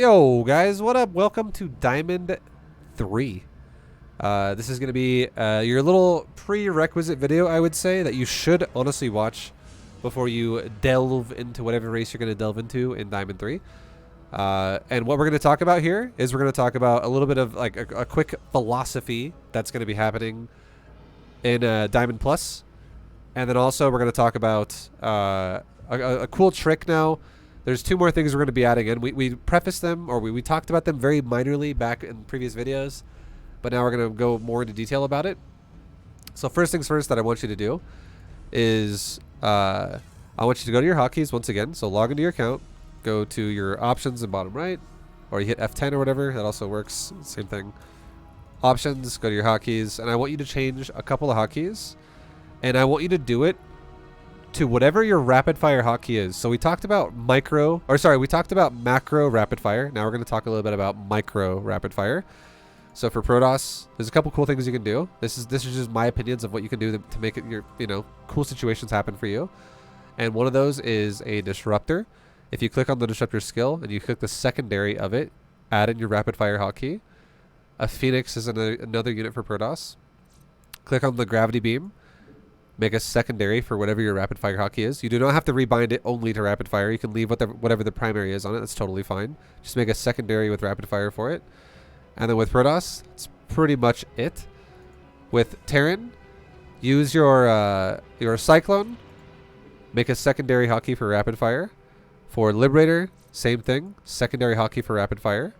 Yo, guys, what up? Welcome to Diamond 3. This is going to be your little prerequisite video, I would say, that you should honestly watch before you delve into whatever race you're going to delve into in Diamond 3. And what we're going to talk about here is we're going to talk about a little bit of like a quick philosophy that's going to be happening in Diamond Plus. And then also we're going to talk about a cool trick now. There's two more things we're going to be adding in. We prefaced them, or we talked about them very minorly back in previous videos, but now we're going to go more into detail about it. So first things first that I want you to do is I want you to go to your hotkeys once again. So log into your account, go to your options in bottom right, or you hit F10 or whatever. That also works. Same thing. Options, go to your hotkeys, and I want you to change a couple of hotkeys, and I want you to do it to whatever your rapid fire hotkey is. So we talked about we talked about macro rapid fire. Now we're going to talk a little bit about micro rapid fire. So for Protoss, there's a couple cool things you can do. This is just my opinions of what you can do to make it cool situations happen for you. And one of those is a disruptor. If you click on the disruptor skill and you click the secondary of it, add in your rapid fire hotkey. A Phoenix is another unit for Protoss. Click on the gravity beam. Make a secondary for whatever your rapid fire hotkey is. You do not have to rebind it only to rapid fire. You can leave whatever the primary is on it. That's totally fine. Just make a secondary with rapid fire for it. And then with Protoss, that's pretty much it. With Terran, use your Cyclone. Make a secondary hotkey for rapid fire. For Liberator, same thing. Secondary hotkey for rapid fire.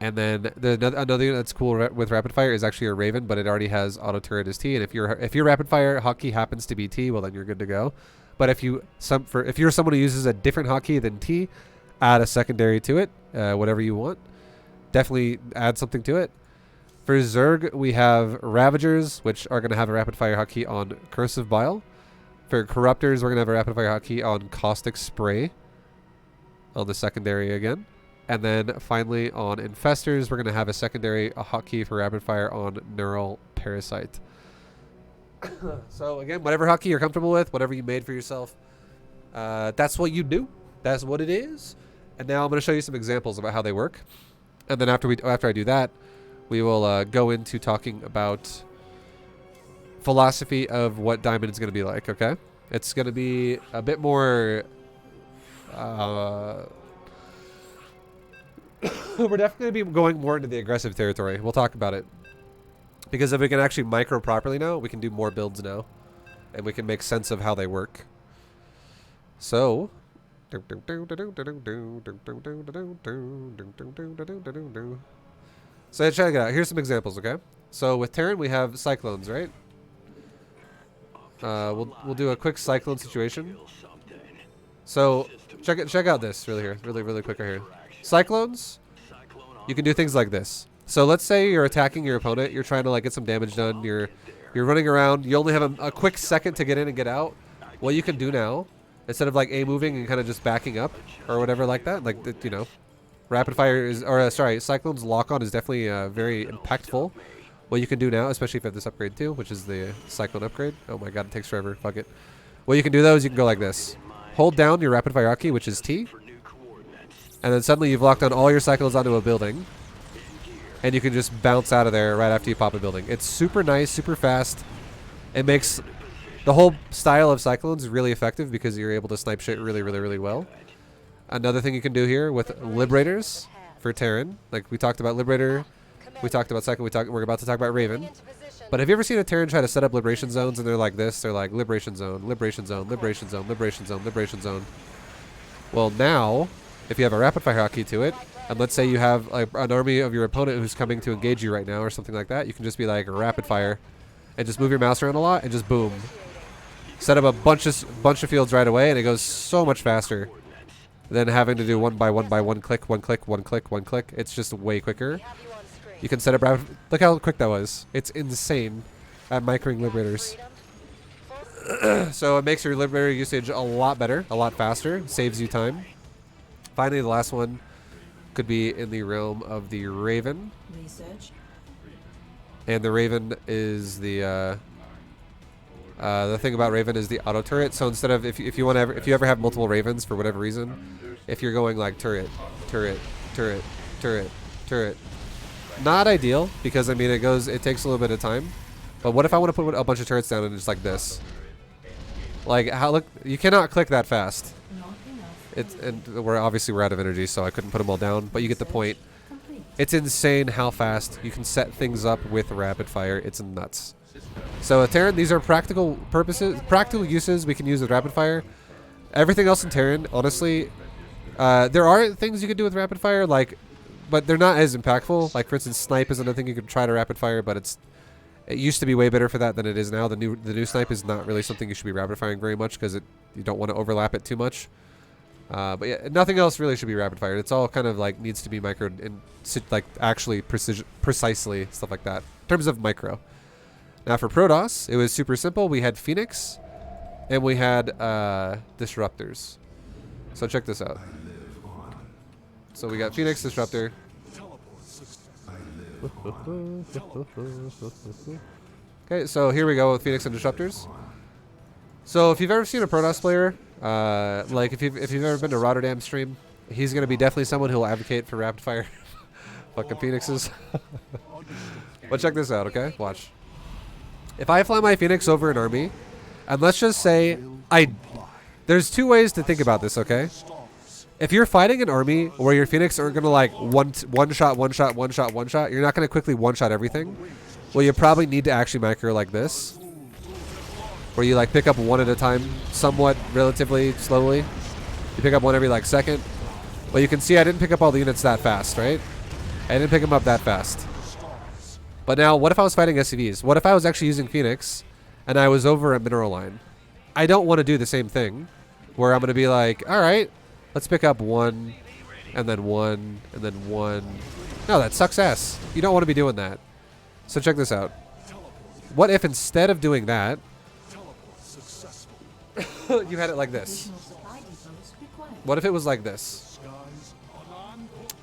And then another unit that's cool with rapid fire is actually a Raven, but it already has auto turret as T. And if your rapid fire hotkey happens to be T, well then you're good to go. But if you're someone who uses a different hotkey than T, add a secondary to it, whatever you want. Definitely add something to it. For Zerg, we have Ravagers, which are going to have a rapid fire hotkey on Cursive Bile. For Corruptors, we're going to have a rapid fire hotkey on Caustic Spray on the secondary again. And then finally on Infestors, we're going to have a secondary hotkey for rapid fire on Neural Parasite. So again, whatever hotkey you're comfortable with, whatever you made for yourself, that's what you do. That's what it is. And now I'm going to show you some examples about how they work. And then after I do that, we will go into talking about philosophy of what Diamond is going to be like, okay? It's going to be a bit more... we're definitely going to be going more into the aggressive territory. We'll talk about it. Because if we can actually micro properly now, we can do more builds now. And we can make sense of how they work. So... So check it out. Here's some examples, okay? So with Terran, we have Cyclones, right? We'll do a quick Cyclone situation. So check out this really quick right here. Cyclones, you can do things like this. So let's say you're attacking your opponent. You're trying to like get some damage done. You're running around. You only have a quick second to get in and get out. What you can do now, instead of like A-moving and kind of just backing up or whatever like that, like rapid fire is, Cyclone's lock-on is definitely very impactful. What you can do now, especially if you have this upgrade too, which is the Cyclone upgrade. Oh my god, it takes forever. Fuck it. What you can do though is you can go like this. Hold down your rapid fire hotkey, which is T. And then suddenly you've locked on all your Cyclones onto a building. And you can just bounce out of there right after you pop a building. It's super nice, super fast. It makes the whole style of Cyclones really effective because you're able to snipe shit really well. Another thing you can do here with Liberators for Terran. Like we talked about Liberator. We talked about Cyclone. We're about to talk about Raven. But have you ever seen a Terran try to set up liberation zones and they're like this? They're like liberation zone, liberation zone, liberation zone, liberation zone, liberation zone. Well, now, if you have a rapid fire hotkey to it, and let's say you have like an army of your opponent who's coming to engage you right now or something like that, you can just be like rapid fire and just move your mouse around a lot and just boom. Set up a bunch of fields right away, and it goes so much faster than having to do one by one click, one click, one click, one click. It's just way quicker. You can set up rapid... Look how quick that was. It's insane at microing Liberators. So it makes your Liberator usage a lot better, a lot faster, saves you time. Finally, the last one could be in the realm of the Raven. And the Raven is the thing about Raven is the auto turret. So instead of if you ever have multiple Ravens for whatever reason, if you're going like turret, turret, turret, turret, turret. Not ideal because I mean it takes a little bit of time. But what if I want to put a bunch of turrets down and just like this? Like how look, you cannot click that fast. And we're out of energy, so I couldn't put them all down. But you get the point. It's insane how fast you can set things up with rapid fire. It's nuts. So a Terran, these are practical purposes, practical uses we can use with rapid fire. Everything else in Terran, honestly, there are things you can do with rapid fire, like, but they're not as impactful. Like for instance, snipe is another thing you can try to rapid fire, but it used to be way better for that than it is now. The new snipe is not really something you should be rapid firing very much because you don't want to overlap it too much. But yeah, nothing else really should be rapid fired. It's all kind of like needs to be microed and like actually precisely stuff like that in terms of micro. Now for Protoss, it was super simple. We had Phoenix and we had disruptors. So check this out. So we got Phoenix, disruptor. Okay, so here we go with Phoenix and disruptors. So if you've ever seen a Protoss player, like if you've ever been to Rotterdam stream, he's gonna be definitely someone who will advocate for rapid fire fucking Phoenixes. But check this out, okay? Watch. If I fly my Phoenix over an army, and let's just say there's two ways to think about this, okay? If you're fighting an army where your Phoenix aren't gonna like one shot, you're not gonna quickly one shot everything. Well, you probably need to actually micro like this, where you like pick up one at a time, somewhat relatively slowly. You pick up one every like second. Well, you can see I didn't pick up all the units that fast, right? I didn't pick them up that fast. But now, what if I was fighting SCVs? What if I was actually using Phoenix and I was over a mineral line? I don't want to do the same thing where I'm going to be like, all right, let's pick up one and then one and then one. No, that sucks ass. You don't want to be doing that. So check this out. What if instead of doing that, you had it like this? What if it was like this?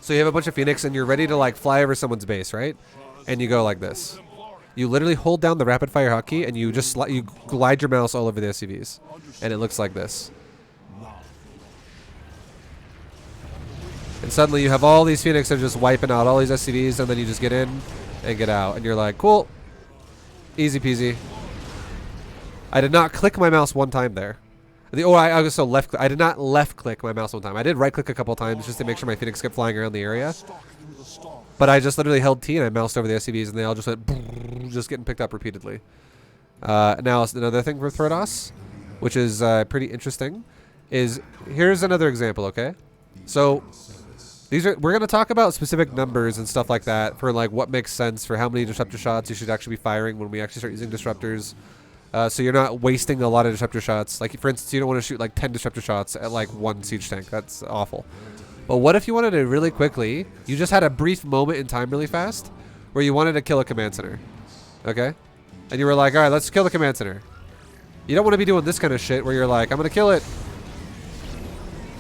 So you have a bunch of Phoenix and you're ready to like fly over someone's base, right? And you go like this. You literally hold down the rapid fire hotkey and you just you glide your mouse all over the SCVs, and it looks like this. And suddenly you have all these Phoenix that are just wiping out all these SCVs, and then you just get in and get out, and you're like, cool, easy peasy. I did not click my mouse one time there. I was so left. I did not left click my mouse one time. I did right click a couple times just to make sure my Phoenix kept flying around the area. But I just literally held T and I moused over the SCVs, and they all just went just getting picked up repeatedly. Now another thing for Protoss, which is pretty interesting, is here's another example. Okay, so we're gonna talk about specific numbers and stuff like that for like what makes sense for how many disruptor shots you should actually be firing when we actually start using disruptors. So you're not wasting a lot of disruptor shots. Like for instance, you don't want to shoot like 10 disruptor shots at like one siege tank. That's awful. But what if you wanted to really quickly, you just had a brief moment in time really fast where you wanted to kill a command center, okay? And you were like, all right, let's kill the command center. You don't want to be doing this kind of shit where you're like, I'm going to kill it.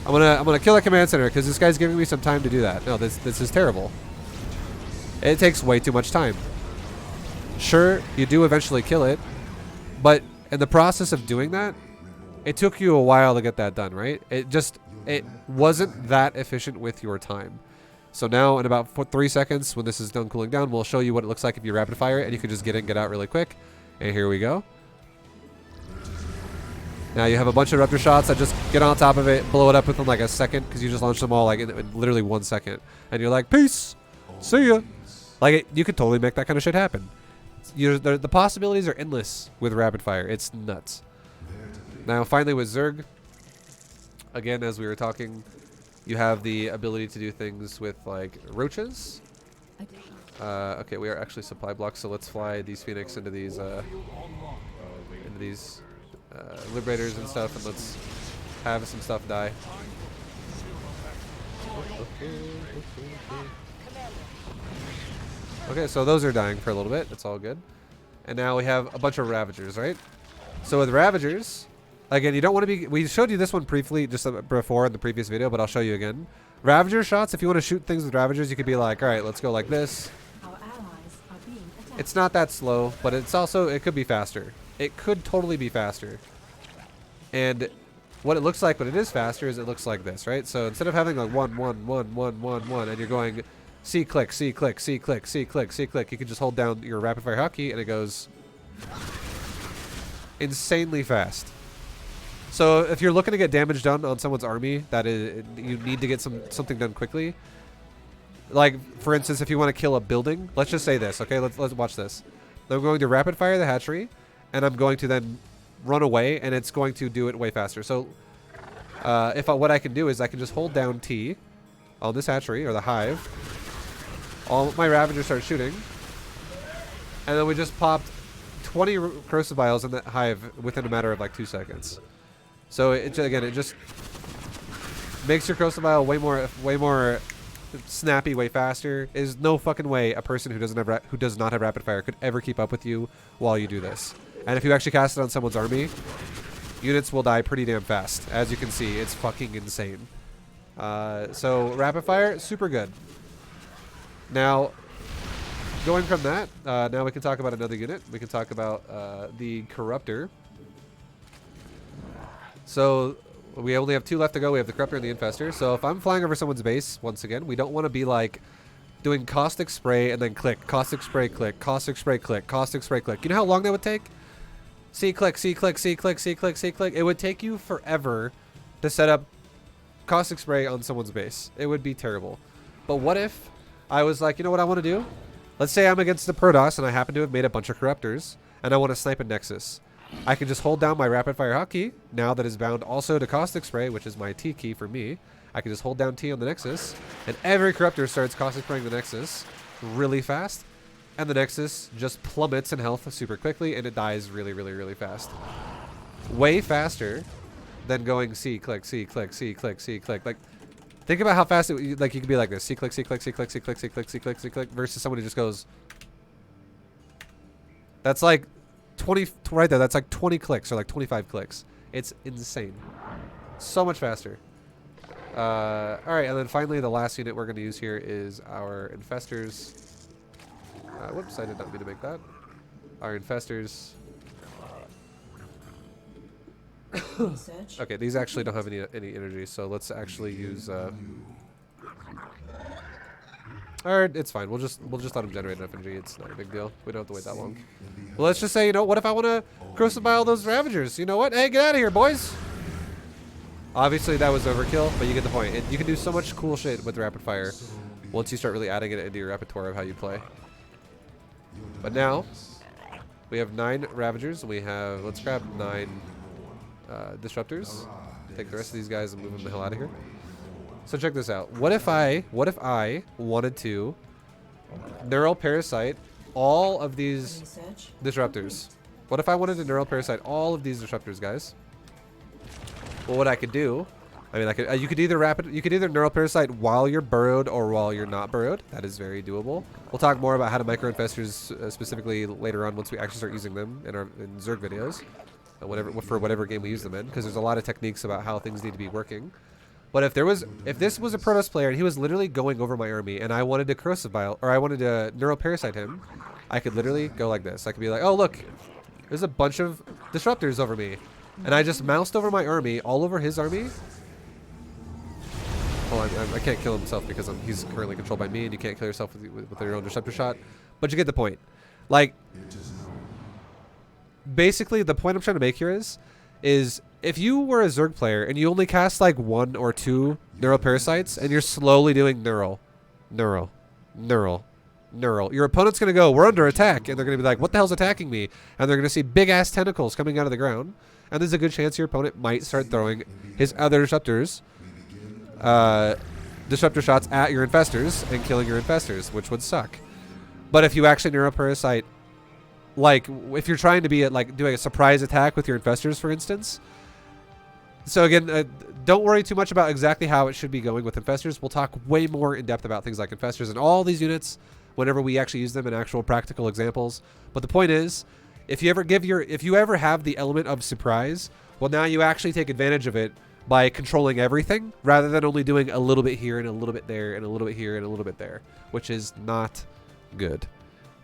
I'm gonna kill a command center because this guy's giving me some time to do that. No, this is terrible. It takes way too much time. Sure, you do eventually kill it, but in the process of doing that, it took you a while to get that done, right? It wasn't that efficient with your time. So now in about 3 seconds, when this is done cooling down, we'll show you what it looks like if you rapid fire it, and you can just get in, get out really quick. And here we go. Now you have a bunch of raptor shots that just get on top of it, blow it up within like a second, because you just launched them all like in literally 1 second. And you're like, peace, see ya. Like you could totally make that kind of shit happen. The possibilities are endless with rapid fire. It's nuts. Now finally with Zerg, again, as we were talking, you have the ability to do things with like roaches. Okay, we are actually supply blocks, so let's fly these Phoenix into these liberators and stuff, and let's have some stuff die. Okay, so those are dying for a little bit. It's all good. And now we have a bunch of Ravagers, right? So with Ravagers, again, you don't want to be... We showed you this one briefly just before in the previous video, but I'll show you again. Ravager shots, if you want to shoot things with Ravagers, you could be like, all right, let's go like this. It's not that slow, but it's also... It could be faster. It could totally be faster. And what it looks like when it is faster is it looks like this, right? So instead of having like 1, 1, 1, 1, 1, 1, and you're going C click, C click, C click, C click, C click, you can just hold down your rapid fire hotkey and it goes insanely fast. So if you're looking to get damage done on someone's army, that is, you need to get something done quickly. Like, for instance, if you want to kill a building, let's just say this, okay? Let's watch this. I'm going to rapid fire the hatchery, and I'm going to then run away, and it's going to do it way faster. So what I can do is I can just hold down T on this hatchery, or the hive. All my Ravagers start shooting. And then we just popped 20 corrosive vials in that hive within a matter of like 2 seconds. So it just makes your corrosive vial way more snappy, way faster. There's no fucking way a person who does not have rapid fire could ever keep up with you while you do this. And if you actually cast it on someone's army, units will die pretty damn fast. As you can see, it's fucking insane. So rapid fire, super good. Now, going from that, now we can talk about another unit. We can talk about the Corruptor. So we only have 2 left to go. We have the Corruptor and the Infestor. So if I'm flying over someone's base, once again, we don't want to be like doing caustic spray and then click, caustic spray, click, caustic spray, click, caustic spray, click. You know how long that would take? C click, C click, C click, C click, C click. It would take you forever to set up caustic spray on someone's base. It would be terrible. But what if I was like, you know what I want to do? Let's say I'm against the Protoss and I happen to have made a bunch of Corruptors and I want to snipe a Nexus. I can just hold down my rapid fire hotkey, now that is bound also to caustic spray, which is my T key for me. I can just hold down T on the Nexus, and every Corruptor starts caustic spraying the Nexus really fast, and the Nexus just plummets in health super quickly, and it dies really, really, really fast. Way faster than going C click, C click, C click, C click. Like, think about how fast it, like, you could be like this: C click, C click, C click, C click, C click, C click, C click, versus someone who just goes. That's like 20 right there. That's like 20 clicks or like 25 clicks. It's insane. So much faster. All right, and then finally, the last unit we're going to use here is our Infestors. Whoops, I did not mean to make that. Our Infestors. Okay, these actually don't have any energy, so let's actually use. Alright, it's fine. We'll just let them generate enough energy. It's not a big deal. We don't have to wait that long. Well, let's just say, you know, what if I want to crucify all those Ravagers? You know what? Hey, get out of here, boys! Obviously, that was overkill, but you get the point. You can do so much cool shit with rapid fire once you start really adding it into your repertoire of how you play. But now, we have 9 Ravagers, and we have, let's grab 9 Disruptors. Take the rest of these guys and move them the hell out of here. So check this out. What if I wanted to neural parasite all of these Disruptors? What if I wanted to neural parasite all of these Disruptors, guys? Well, what I could do, I mean, you could either neural parasite while you're burrowed or while you're not burrowed. That is very doable. We'll talk more about how to micro infestors specifically later on once we actually start using them in Zerg videos, for whatever game we use them in, because there's a lot of techniques about how things need to be working. But if this was a Protoss player and he was literally going over my army and I wanted to corrosive vial, or I wanted to neural parasite him, I could literally go like this. I could be like, oh look, there's a bunch of Disruptors over me. And I just moused over my army, all over his army. Well, I can't kill himself because he's currently controlled by me, and you can't kill yourself with your own Disruptor shot. But you get the point. Like, basically the point I'm trying to make here is if you were a Zerg player and you only cast like 1 or 2 neural parasites and you're slowly doing neural, your opponent's going to go, we're under attack, and they're going to be like, what the hell's attacking me? And they're going to see big ass tentacles coming out of the ground, and there's a good chance your opponent might start throwing his other Disruptors, Disruptor shots at your Infestors and killing your Infestors, which would suck. But if you actually neural parasite, like if you're trying to be like doing a surprise attack with your Infestors, for instance. So again, don't worry too much about exactly how it should be going with Infestors. We'll talk way more in depth about things like Infestors and all these units whenever we actually use them in actual practical examples. But the point is, if you ever have the element of surprise, well, now you actually take advantage of it by controlling everything rather than only doing a little bit here and a little bit there and a little bit here and a little bit there, which is not good.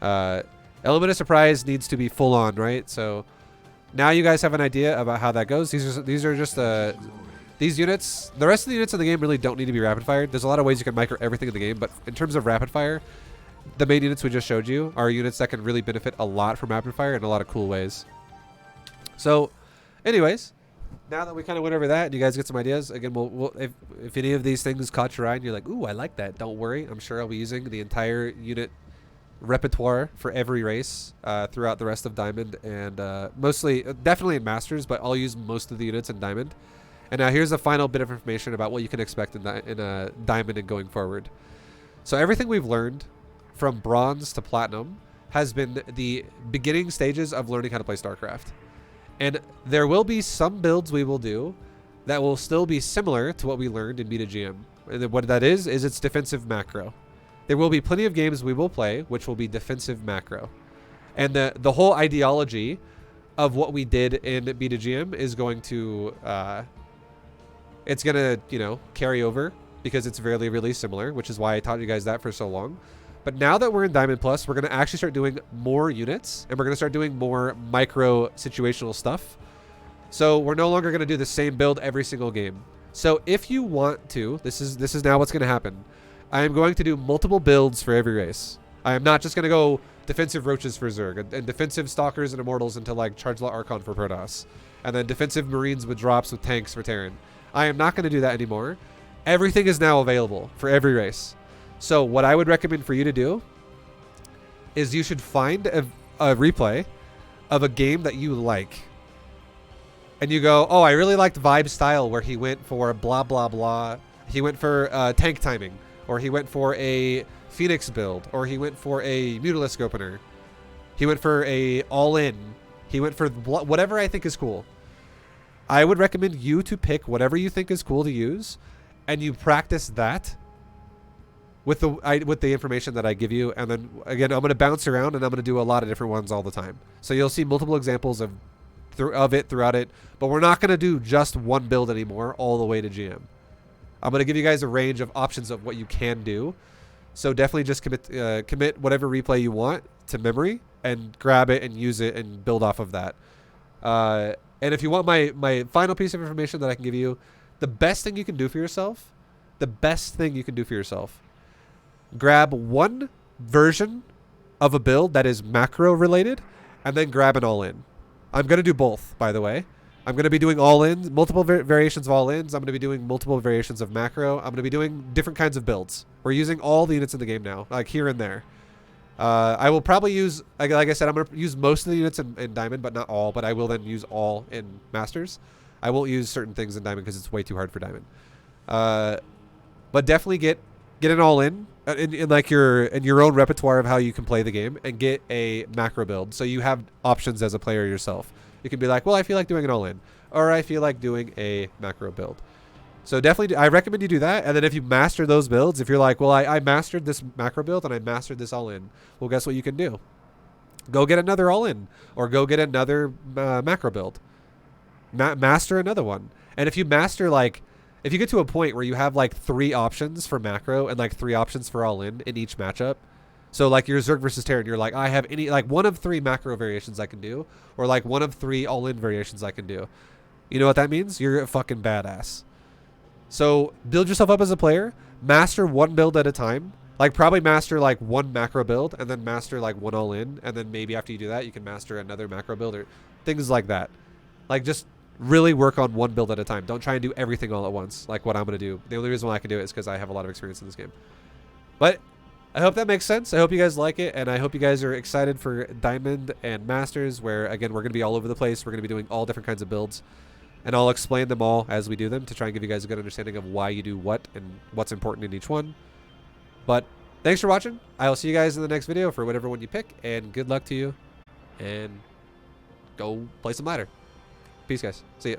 Element of surprise needs to be full on, right? So now you guys have an idea about how that goes. These are just these units. The rest of the units in the game really don't need to be rapid fired. There's a lot of ways you can micro everything in the game, but in terms of rapid fire, the main units we just showed you are units that can really benefit a lot from rapid fire in a lot of cool ways. So, anyways, now that we kind of went over that and you guys get some ideas, again, if any of these things caught your eye and you're like, ooh, I like that, don't worry. I'm sure I'll be using the entire unit repertoire for every race throughout the rest of Diamond, and definitely in Masters, but I'll use most of the units in Diamond. And now here's a final bit of information about what you can expect in Diamond and going forward. So everything we've learned from Bronze to Platinum has been the beginning stages of learning how to play StarCraft. And there will be some builds we will do that will still be similar to what we learned in B2GM. And what that is it's defensive macro. There will be plenty of games we will play which will be defensive macro. And the whole ideology of what we did in B2GM is going to it's gonna, you know, carry over because it's really, really similar, which is why I taught you guys that for so long. But now that we're in Diamond Plus, we're going to actually start doing more units, and we're going to start doing more micro situational stuff. So we're no longer going to do the same build every single game. So if you want to, this is now what's going to happen. I am going to do multiple builds for every race. I am not just going to go defensive roaches for Zerg, and defensive stalkers and immortals into like Chargelot Archon for Protoss, and then defensive marines with drops with tanks for Terran. I am not going to do that anymore. Everything is now available for every race. So what I would recommend for you to do is you should find a replay of a game that you like. And you go, oh, I really liked Vibe Style where he went for blah, blah, blah. He went for tank timing, or he went for a Phoenix build, or he went for a Mutalisk opener. He went for a all-in. He went for whatever I think is cool. I would recommend you to pick whatever you think is cool to use, and you practice that with the information that I give you. And then again, I'm going to bounce around and I'm going to do a lot of different ones all the time. So you'll see multiple examples of it throughout it, but we're not going to do just one build anymore all the way to GM. I'm going to give you guys a range of options of what you can do. So definitely just commit whatever replay you want to memory and grab it and use it and build off of that. And if you want my final piece of information that I can give you, the best thing you can do for yourself, grab one version of a build that is macro related and then grab an all-in. I'm going to do both, by the way. I'm going to be doing all-ins, multiple variations of all-ins. I'm going to be doing multiple variations of macro. I'm going to be doing different kinds of builds. We're using all the units in the game now, like here and there. I will probably use, like I said, I'm going to use most of the units in Diamond, but not all. But I will then use all in Masters. I won't use certain things in Diamond because it's way too hard for Diamond. But definitely get an all-in in like your own repertoire of how you can play the game, and get a macro build so you have options as a player yourself. You can be like, well, I feel like doing an all-in, or I feel like doing a macro build. So definitely, I recommend you do that. And then if you master those builds, if you're like, well, I mastered this macro build and I mastered this all-in, well, guess what you can do? Go get another all-in, or go get another macro build. Master another one. And if you master, like, if you get to a point where you have like 3 options for macro and like 3 options for all-in in each matchup, so like your Zerg versus Terran, you're like, I have any, like one of 3 macro variations I can do, or like one of 3 all-in variations I can do. You know what that means? You're a fucking badass. So build yourself up as a player, master one build at a time, like probably master like one macro build and then master like one all-in, and then maybe after you do that, you can master another macro build or things like that. Like just really work on one build at a time. Don't try and do everything all at once like what I'm going to do. The only reason why I can do it is because I have a lot of experience in this game. But I hope that makes sense. I hope you guys like it, and I hope you guys are excited for Diamond and Masters, where, again, we're going to be all over the place. We're going to be doing all different kinds of builds, and I'll explain them all as we do them to try and give you guys a good understanding of why you do what and what's important in each one. But thanks for watching. I will see you guys in the next video for whatever one you pick, and good luck to you, and go play some ladder. Peace, guys. See ya.